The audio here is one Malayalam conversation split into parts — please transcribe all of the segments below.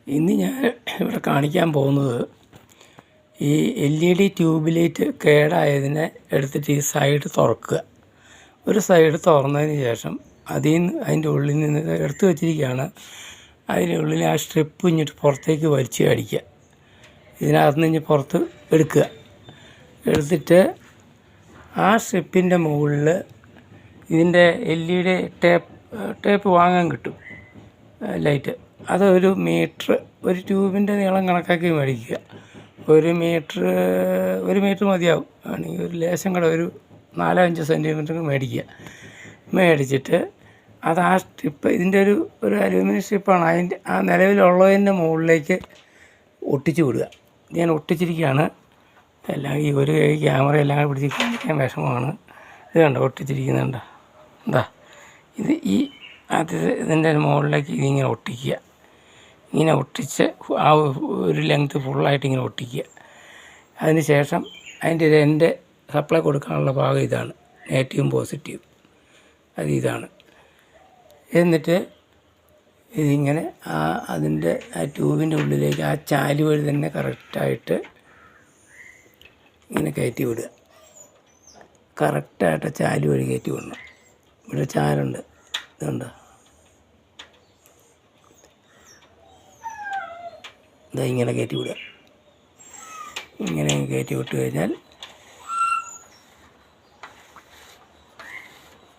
ഇന്ന് ഞാൻ ഇവിടെ കാണിക്കാൻ പോകുന്നത് ഈ LED ട്യൂബ് ലൈറ്റ് കേടായതിനെ എടുത്തിട്ട് ഈ സൈഡ് തുറക്കുക. ഒരു സൈഡ് തുറന്നതിന് ശേഷം അതിൻ്റെ ഉള്ളിൽ നിന്ന് എടുത്തു വച്ചിരിക്കുകയാണ്. അതിൻ്റെ ഉള്ളിൽ ആ സ്ട്രിപ്പ് ഇങ്ങോട്ട് പുറത്തേക്ക് വലിച്ച് അടിക്കുക. ഇതിനകത്ത് നിന്ന് പുറത്ത് എടുക്കുക. എടുത്തിട്ട് ആ സ്ട്രിപ്പിൻ്റെ മുകളിൽ ഇതിൻ്റെ LED ടേപ്പ് വാങ്ങാൻ കിട്ടും, ലൈറ്റ്. അതൊരു മീറ്റർ, ഒരു ട്യൂബിൻ്റെ നീളം കണക്കാക്കി മേടിക്കുക. ഒരു മീറ്റർ മതിയാവും. ആണെങ്കിൽ ഒരു ലേശം കൂടെ ഒരു 4-5 സെൻറ്റിമീറ്റർ മേടിക്കുക. മേടിച്ചിട്ട് അത് ആ സ്ട്രിപ്പ്, ഇതിൻ്റെ ഒരു അലൂമിനിയം സ്ട്രിപ്പാണ്, അതിൻ്റെ ആ നിലവിലുള്ളതിൻ്റെ മുകളിലേക്ക് ഒട്ടിച്ച് വിടുക. ഞാൻ ഒട്ടിച്ചിരിക്കുകയാണ്. എല്ലാം ഈ ഒരു ക്യാമറ എല്ലാം കൂടെ പിടിച്ച് കാണിക്കാൻ വിഷമമാണ്. ഇത് കണ്ടോ ഒട്ടിച്ചിരിക്കുന്നുണ്ടോ? എന്താ ഇത് ഇതിൻ്റെ മുകളിലേക്ക് ഇതിങ്ങനെ ഒട്ടിക്കുക. ഇങ്ങനെ ഒട്ടിച്ച് ആ ഒരു ലെങ്ത്ത് ഫുള്ളായിട്ട് ഇങ്ങനെ ഒട്ടിക്കുക. അതിന് ശേഷം അതിൻ്റെ എൻ്റെ സപ്ലൈ കൊടുക്കാനുള്ള ഭാഗം ഇതാണ്, നെഗറ്റീവും പോസിറ്റീവും. ഇതാണ്. എന്നിട്ട് ഇതിങ്ങനെ അതിൻ്റെ ആ ട്യൂബിൻ്റെ ഉള്ളിലേക്ക് ആ ചാലി വഴി തന്നെ കറക്റ്റായിട്ട് ഇങ്ങനെ കയറ്റി വിടുക. കറക്റ്റായിട്ട് ചാലി വഴി കയറ്റി വിടണം. ഇവിടെ ചാലുണ്ട്, ഇതുണ്ട്. ഇങ്ങനെ കയറ്റി വിടുക. ഇങ്ങനെ കയറ്റി വിട്ട് കഴിഞ്ഞാൽ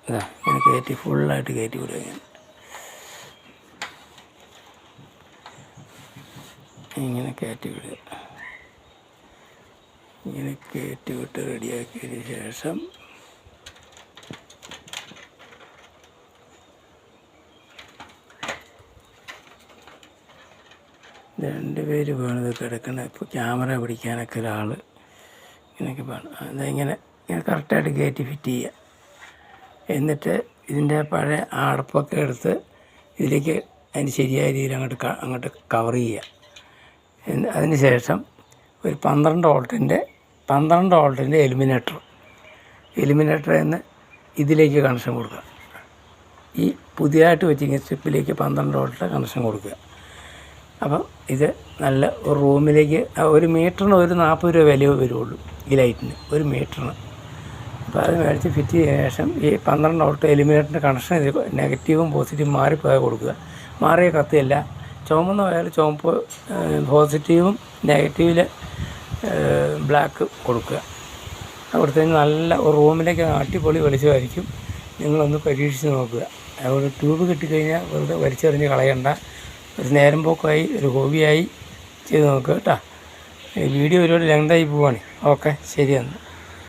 ഇങ്ങനെ കയറ്റി ഫുള്ളായിട്ട് കയറ്റി വിടുക. ഇങ്ങനെ കയറ്റി വിടുക. ഇങ്ങനെ കയറ്റി വിട്ട് റെഡിയാക്കിയതിന് ശേഷം രണ്ടുപേര് വേണം ഇത് കിടക്കണം. ഇപ്പോൾ ക്യാമറ പിടിക്കാനൊക്കെ ഒരാൾ ഇങ്ങനെയൊക്കെ വേണം. ഇങ്ങനെ കറക്റ്റായിട്ട് കയറ്റി ഫിറ്റ് ചെയ്യുക. എന്നിട്ട് ഇതിൻ്റെ പഴയ അടപ്പൊക്കെ എടുത്ത് ഇതിലേക്ക് അതിന് ശരിയായ രീതിയിൽ അങ്ങോട്ട് കവർ ചെയ്യുക. അതിന് ശേഷം ഒരു 12 വോൾട്ടിൻ്റെ എലിമിനേറ്റർ എന്ന് ഇതിലേക്ക് കണക്ഷൻ കൊടുക്കുക. ഈ പുതിയതായിട്ട് വെച്ചിരിക്കുന്ന സ്ട്രിപ്പിലേക്ക് 12 വോൾട്ടിൻ്റെ കണക്ഷൻ കൊടുക്കുക. അപ്പം ഇത് നല്ല ഒരു റൂമിലേക്ക് ഒരു മീറ്ററിന് ഒരു 40 രൂപ വില വരുള്ളൂ ഈ ലൈറ്റിന്, ഒരു മീറ്ററിന്. അപ്പോൾ അത് മേടിച്ച് ഫിറ്റ് ചെയ്തതിന് ശേഷം ഈ 12 വോൾട്ട് എലിമിനേറ്ററിൻ്റെ കണക്ഷൻ ഇത് നെഗറ്റീവും പോസിറ്റീവും മാറിപ്പോയാൽ കൊടുക്കുക. മാറിയ കത്തിയല്ല, ചുമന്ന പോയാൽ ചുവപ്പ്, പോസിറ്റീവും നെഗറ്റീവിൽ ബ്ലാക്ക് കൊടുക്കുക. കൊടുത്തതിന് നല്ല ഒരു റൂമിലേക്ക് അടിപൊളി വെളിച്ചമായിരിക്കും. നിങ്ങളൊന്ന് പരീക്ഷിച്ച് നോക്കുക. അതുകൊണ്ട് ട്യൂബ് കിട്ടിക്കഴിഞ്ഞാൽ വെറുതെ വലിച്ചെറിഞ്ഞ് കളയണ്ട. ഒരു നേരം പോക്കായി, ഒരു ഹോബിയായി ചെയ്ത് നോക്കുക കേട്ടോ. വീഡിയോ ഒരുപാട് ലെങ്തായി പോവാണ്. ഓക്കെ, ശരിയെന്ന്.